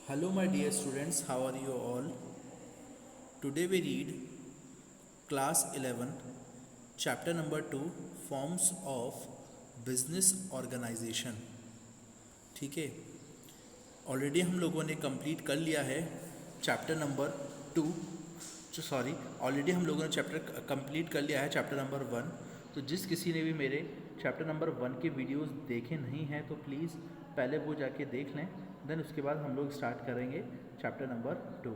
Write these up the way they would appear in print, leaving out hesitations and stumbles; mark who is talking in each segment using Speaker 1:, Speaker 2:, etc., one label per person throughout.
Speaker 1: Hello, my dear students, how are you all? Today we read Class 11, Chapter number 2, Forms of Business Organization. ठीक है, already हम लोगों ने complete कर लिया है चैप्टर नंबर 2। ऑलरेडी हम लोगों ने चैप्टर कंप्लीट कर लिया है चैप्टर नंबर 1। तो जिस किसी ने भी मेरे चैप्टर नंबर 1 के वीडियोस देखे नहीं हैं तो प्लीज़ पहले वो जाके देख लें, देन उसके बाद हम लोग स्टार्ट करेंगे चैप्टर नंबर 2।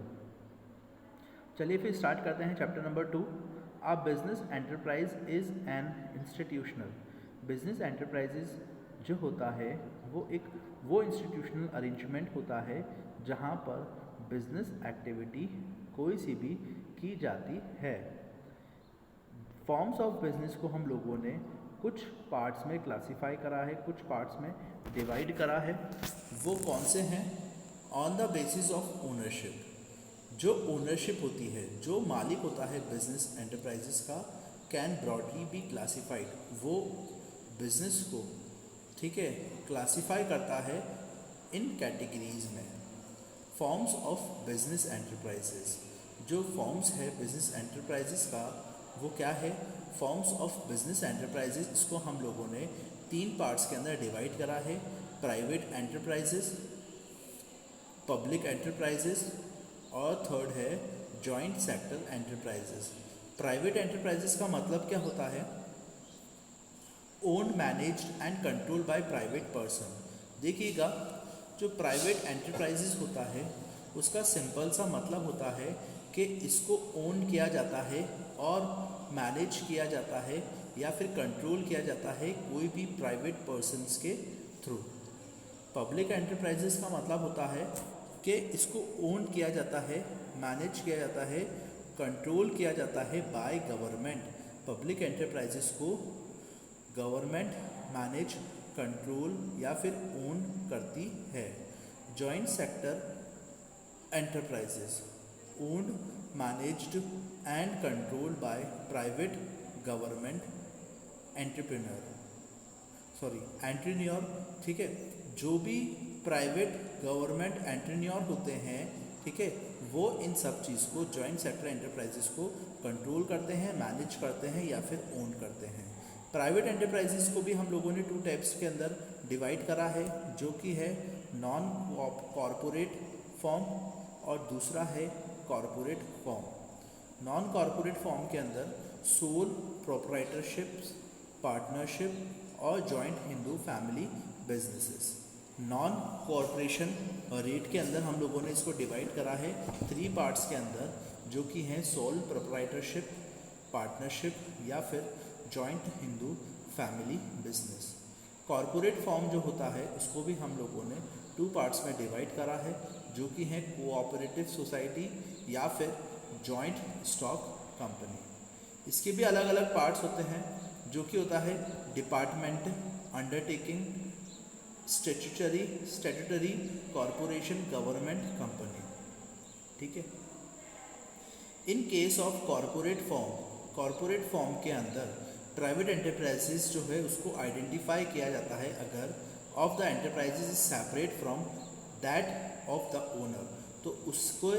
Speaker 1: चलिए फिर स्टार्ट करते हैं chapter number 2। A business enterprise is an institutional. Business enterprises जो होता है वो इंस्टीट्यूशनल अरेंजमेंट होता है जहाँ पर बिजनेस एक्टिविटी कोई सी भी की जाती है। फॉर्म्स ऑफ बिजनेस को हम लोगों ने कुछ पार्ट्स में क्लासिफाई करा है, कुछ पार्ट्स में डिवाइड करा है। वो कौन से हैं? On the basis of ownership. जो ओनरशिप होती है, जो मालिक होता है बिजनेस एंटरप्राइजेस का, कैन ब्रॉडली बी क्लासिफाइड। वो बिजनेस को ठीक है क्लासिफाई करता है इन कैटेगरीज में। फॉर्म्स ऑफ बिजनेस एंटरप्राइजेस, जो फॉर्म्स है बिजनेस एंटरप्राइजेस का वो क्या है? फॉर्म्स ऑफ बिजनेस एंटरप्राइजेस, इसको हम लोगों ने 3 पार्ट्स के अंदर डिवाइड करा है। प्राइवेट एंटरप्राइजेस, पब्लिक एंटरप्राइजेस और थर्ड है joint sector enterprises. Private enterprises का मतलब क्या होता है? Owned, managed and control by private person. देखिएगा, जो प्राइवेट एंटरप्राइजेस होता है उसका सिंपल सा मतलब होता है कि इसको ओन किया जाता है और मैनेज किया जाता है या फिर कंट्रोल किया जाता है कोई भी प्राइवेट पर्सन्स के थ्रू। पब्लिक एंटरप्राइजेस का मतलब होता है कि इसको ओन किया जाता है, मैनेज किया जाता है, कंट्रोल किया जाता है बाय गवर्नमेंट। पब्लिक एंटरप्राइजेस को गवर्नमेंट मैनेज, कंट्रोल या फिर ओन करती है। Joint sector enterprises owned, managed and controlled by private government entrepreneur. ठीक है, जो भी प्राइवेट गवर्नमेंट एंटरप्रेन्योर होते हैं, ठीक है, वो इन सब चीज़ को, जॉइंट सेक्टर एंटरप्राइजेस को कंट्रोल करते हैं, मैनेज करते हैं या फिर ओन करते हैं। प्राइवेट एंटरप्राइजेस को भी हम लोगों ने 2 टाइप्स के अंदर डिवाइड करा है, जो कि है नॉन कॉरपोरेट फॉर्म और दूसरा है corporate form. Non corporate form के अंदर सोल प्रोप्राइटरशिप, पार्टनरशिप और joint Hindu family businesses. Non corporation rate के अंदर हम लोगों ने इसको डिवाइड करा है 3 पार्ट्स के अंदर, जो कि हैं सोल प्रोप्राइटरशिप, पार्टनरशिप या फिर joint Hindu family business. Corporate form जो होता है उसको भी हम लोगों ने 2 पार्ट्स में डिवाइड करा है, जो कि हैं कोऑपरेटिव सोसाइटी या फिर जॉइंट स्टॉक कंपनी। इसके भी अलग अलग पार्ट्स होते हैं, जो कि होता है department, undertaking, statutory, corporation, government company. ठीक है। In case of corporate form के अंदर प्राइवेट एंटरप्राइजेस जो है उसको आइडेंटिफाई किया जाता है अगर of the enterprises is separate from that of the owner. तो उसको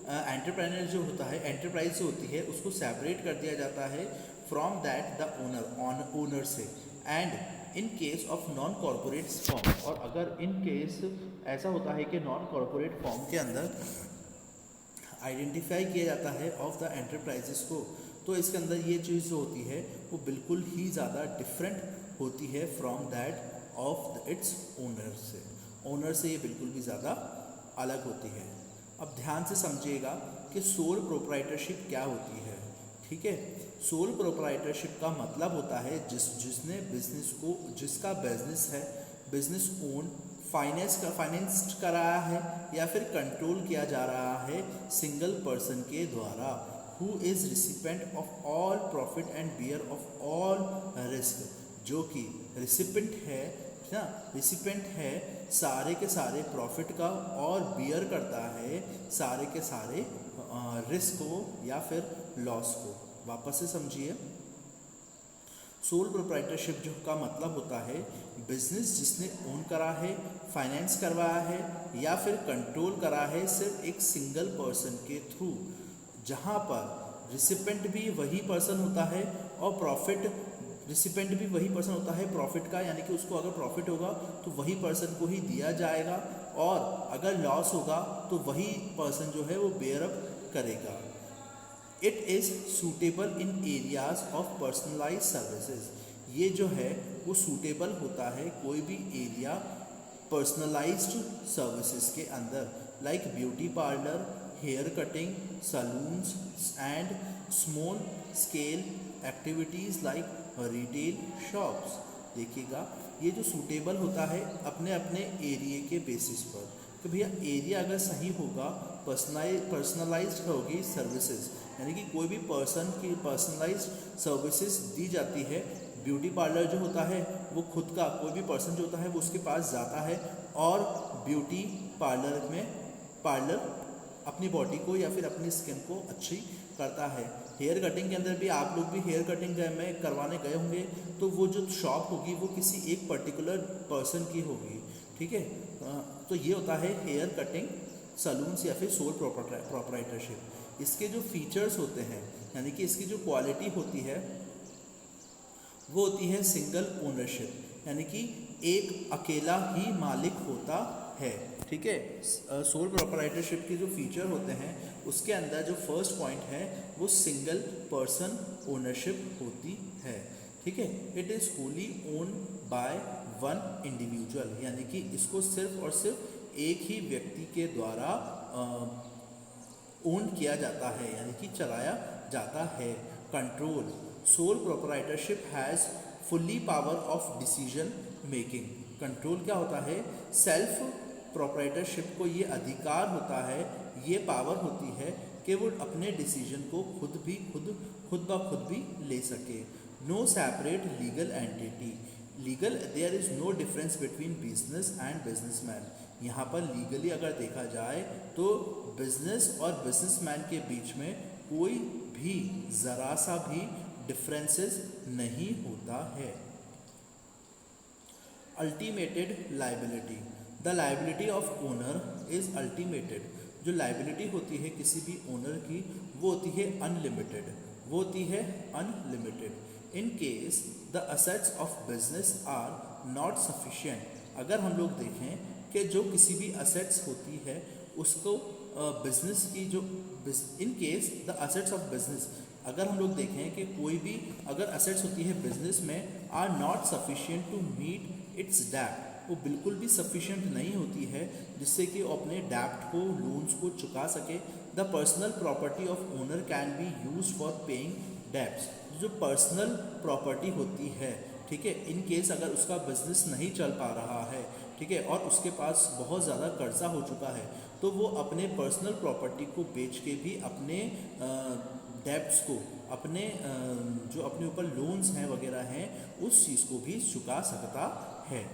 Speaker 1: एंटरप्रेन्योर जो होता है, एंटरप्राइज जो होती है, उसको सेपरेट कर दिया जाता है फ्रॉम दैट द ओनर से। And in case of non corporate form, और अगर इन केस ऐसा होता है कि नॉन कॉरपोरेट फॉर्म के अंदर आइडेंटिफाई किया जाता है ऑफ द एंटरप्राइजेस को, तो इसके अंदर ये चीज़ जो होती है वो बिल्कुल ही ज़्यादा डिफरेंट होती है from that of its owner से ये बिल्कुल भी ज़्यादा अलग होती है। अब ध्यान से समझिएगा कि सोल प्रोप्राइटरशिप क्या होती है। ठीक है, सोल प्रोप्राइटरशिप का मतलब होता है जिसने बिजनेस को, जिसका बिजनेस है, बिजनेस ओन फाइनेंस कराया है या फिर कंट्रोल किया जा रहा है सिंगल पर्सन के द्वारा, who is recipient of all profit and bear of all risk. जो कि रिसिपेंट है ना, रिसिपेंट है सारे के सारे प्रॉफिट का और बियर करता है सारे के सारे रिस्क को या फिर लॉस को। वापस से समझिए, सोल प्रोप्राइटरशिप जो का मतलब होता है बिजनेस जिसने ओन करा है, फाइनेंस करवाया है या फिर कंट्रोल करा है सिर्फ एक सिंगल पर्सन के थ्रू, जहाँ पर रिसिपेंट भी वही पर्सन होता है और प्रॉफिट रिसिपेंट भी वही पर्सन होता है प्रॉफिट का, यानी कि उसको अगर प्रॉफिट होगा तो वही पर्सन को ही दिया जाएगा और अगर लॉस होगा तो वही पर्सन जो है वो बेयर अप करेगा। It is suitable in areas of personalise services, ये जो है वो सूटेबल होता है कोई भी एरिया पर्सनलाइज्ड सर्विसेज के अंदर, like beauty parlour, hair cutting, salons and small scale activities like retail shops. देखिएगा ये जो सूटेबल होता है अपने अपने एरिया के बेसिस पर, कि भैया एरिया अगर सही होगा, पर्सनलाइज्ड होगी सर्विसेज, यानी कि कोई भी पर्सन की पर्सनलाइज्ड सर्विसेज दी जाती है। ब्यूटी पार्लर जो होता है वो खुद का कोई भी पर्सन जो होता है वो उसके पास जाता है और ब्यूटी पार्लर अपनी बॉडी को या फिर अपनी स्किन को अच्छी करता है। हेयर कटिंग के अंदर भी आप लोग भी हेयर कटिंग में करवाने गए होंगे, तो वो जो शॉप होगी वो किसी एक पर्टिकुलर पर्सन की होगी, ठीक है। तो ये होता है हेयर कटिंग सलून्स या फिर सोल प्रोप्राइटरशिप। इसके जो फीचर्स होते हैं यानी कि इसकी जो क्वालिटी होती है वो होती है सिंगल ओनरशिप, यानी कि एक अकेला ही मालिक होता है, ठीक है। सोल प्रोप्राइटरशिप के जो फीचर होते हैं उसके अंदर जो फर्स्ट पॉइंट है वो सिंगल पर्सन ओनरशिप होती है, ठीक है। It is Holi own by one individual, यानी कि इसको सिर्फ और सिर्फ एक ही व्यक्ति के द्वारा ओन किया जाता है, यानी कि चलाया जाता है। Control, sole proprietorship has fully power of decision making. Control क्या होता है? सेल्फ प्रोप्राइटरशिप को ये अधिकार होता है, ये पावर होती है कि वो अपने डिसीजन को खुद ब खुद भी ले सके। No separate legal entity, legal there is no difference between business and businessman. यहाँ पर लीगली अगर देखा जाए तो बिजनेस और बिजनेसमैन के बीच में कोई भी ज़रा सा भी डिफरेंसेस नहीं होता है। Unlimited liability, the liability of owner is unlimited. जो लाइबिलिटी होती है किसी भी ओनर की वो होती है अनलिमिटेड, वो होती है unlimited. In case the assets of business are not sufficient. अगर हम लोग देखें कि जो किसी भी असेट्स होती है उसको बिजनेस की जो इन case the assets of business, अगर हम लोग देखें कि कोई भी अगर असेट्स होती है बिजनेस में are not sufficient to meet its डेप्ट, वो बिल्कुल भी सफिशिएंट नहीं होती है जिससे कि वो अपने डेप्ट को लोन्स को चुका सके। The personal property of owner can B use for paying debts. जो पर्सनल प्रॉपर्टी होती है, ठीक है, इन केस अगर उसका बिजनेस नहीं चल पा रहा है, ठीक है, और उसके पास बहुत ज़्यादा कर्जा हो चुका है, तो वो अपने पर्सनल प्रॉपर्टी को बेच के भी अपने डेप्ट्स को, अपने जो अपने ऊपर लोन्स हैं वगैरह हैं उस चीज़ को भी चुका सकता है।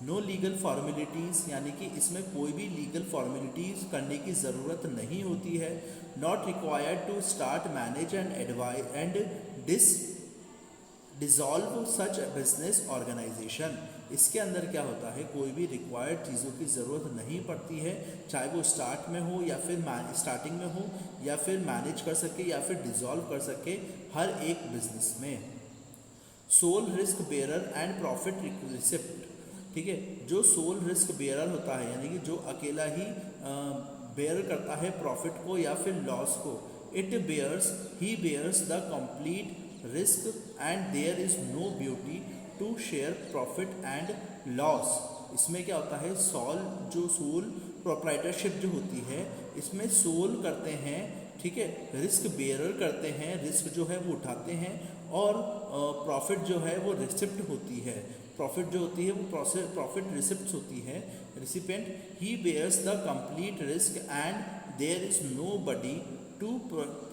Speaker 1: नो लीगल फॉर्मेलिटीज़, यानी कि इसमें कोई भी लीगल फॉर्मेलिटीज़ करने की ज़रूरत नहीं होती है। Not required to start manage and advise and dissolve such business organisation. इसके अंदर क्या होता है, कोई भी रिक्वायर्ड चीज़ों की ज़रूरत नहीं पड़ती है, चाहे वो स्टार्ट में हो या फिर स्टार्टिंग में हो या फिर मैनेज कर सके या फिर डिसॉल्व कर सके हर एक बिजनेस में। Sole risk bearer and profit receipt, ठीक है, जो सोल रिस्क बेयरर होता है यानी कि जो अकेला ही बेयर करता है प्रॉफिट को या फिर लॉस को, he bears the complete risk and there is no duty to share profit and loss. इसमें क्या होता है, सोल प्रोप्राइटरशिप जो होती है इसमें सोल करते हैं, ठीक है, रिस्क बेयरर करते हैं, रिस्क जो है वो उठाते हैं, और प्रॉफिट जो है वो रिसिप्ट होती है, प्रॉफिट जो होती है वो प्रॉफिट रिसिप्ट होती है, recipient. He bears the complete risk and there is nobody to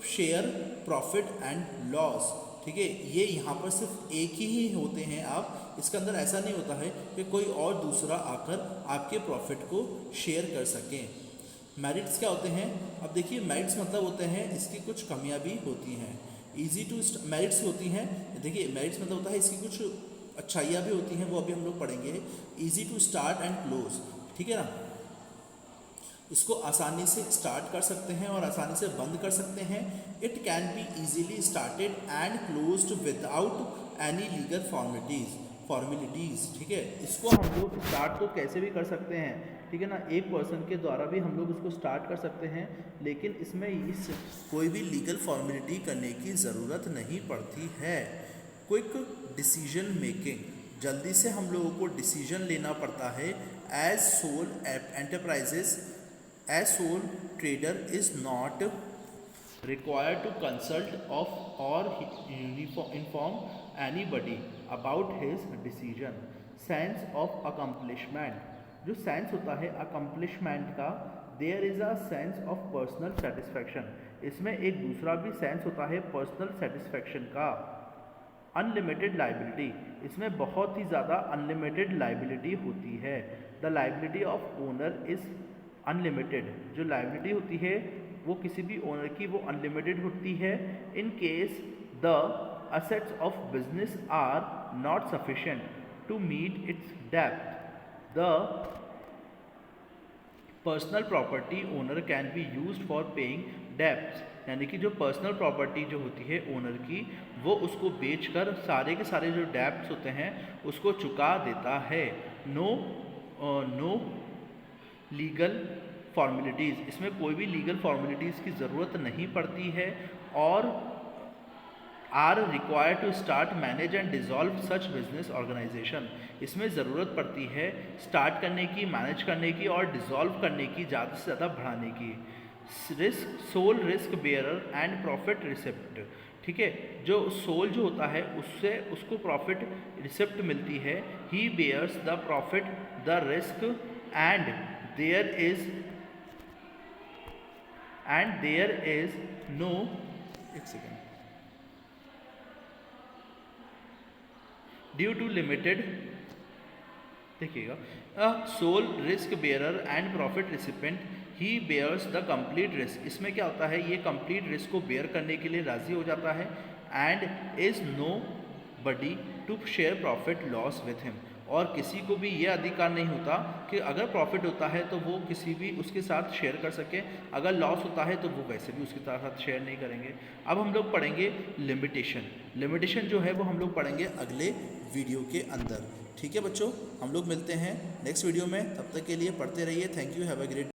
Speaker 1: share profit and loss, ठीक है। ये यहाँ पर सिर्फ एक ही होते हैं, आप इसके अंदर ऐसा नहीं होता है कि कोई और दूसरा आकर आपके प्रॉफिट को शेयर कर सकें। मेरिट्स क्या होते हैं? अब देखिए, मेरिट्स मतलब होते हैं इसकी कुछ कमियां भी होती हैं। ईजी टू मेरिट्स होती हैं, देखिए मेरिट्स मतलब होता है इसकी कुछ अच्छाइयाँ भी होती हैं, वो अभी हम लोग पढ़ेंगे। Easy to start and close, ठीक है ना, इसको आसानी से स्टार्ट कर सकते हैं और आसानी से बंद कर सकते हैं। It can be easily started and closed without any legal formalities, ठीक है। इसको हम लोग स्टार्ट तो कैसे भी कर सकते हैं, ठीक है ना, एक पर्सन के द्वारा भी हम लोग इसको स्टार्ट कर सकते हैं, लेकिन इसमें इस कोई भी लीगल फॉर्मेलिटी करने की ज़रूरत नहीं पड़ती है। क्विक डिसीजन मेकिंग, जल्दी से हम लोगों को डिसीजन लेना पड़ता है। As sole enterprises, as sole trader is not required to consult of or inform anybody about his decision. Sense of accomplishment, जो सेंस होता है accomplishment का, there is a sense of personal satisfaction, इसमें एक दूसरा भी सेंस होता है पर्सनल सेटिस्फैक्शन का। अनलिमिटेड लाइबिलिटी, इसमें बहुत ही ज़्यादा अनलिमिटेड लाइबिलिटी होती है। The liability of owner is unlimited, जो लाइबिलिटी होती है वो किसी भी ओनर की वो अनलिमिटेड होती है। In case the assets of business are not sufficient to meet its डेप्थ, the personal property owner can be used for paying debts, यानी कि जो पर्सनल प्रॉपर्टी जो होती है ओनर की, वो उसको बेचकर सारे के सारे जो डेप्ट्स होते हैं उसको चुका देता है। नो लीगल फॉर्मेलिटीज़, इसमें कोई भी लीगल फॉर्मेलिटीज़ की ज़रूरत नहीं पड़ती है। और are required to start, manage and dissolve such business organisation, इसमें ज़रूरत पड़ती है स्टार्ट करने की, मैनेज करने की और डिज़ोल्व करने की, ज़्यादा से ज़्यादा बढ़ाने की। Risk, sole risk bearer and profit receipt, ठीक है, जो सोल जो होता है उससे उसको प्रॉफिट रिसिप्ट मिलती है। He bears the profit the risk and there is no, एक सेकेंड, ड्यू टू लिमिटेड, देखिएगा, sole risk bearer and profit recipient, he bears the complete risk, इसमें क्या होता है ये कंप्लीट रिस्क को बेयर करने के लिए राजी हो जाता है। And is nobody to share profit loss with him, और किसी को भी ये अधिकार नहीं होता कि अगर प्रॉफिट होता है तो वो किसी भी उसके साथ शेयर कर सके, अगर लॉस होता है तो वो वैसे भी उसके साथ शेयर नहीं करेंगे। अब हम लोग पढ़ेंगे लिमिटेशन। लिमिटेशन जो है वो हम लोग पढ़ेंगे अगले वीडियो के अंदर, ठीक है बच्चों। हम लोग मिलते हैं नेक्स्ट वीडियो में, तब तक के लिए पढ़ते रहिए। Thank you, have a great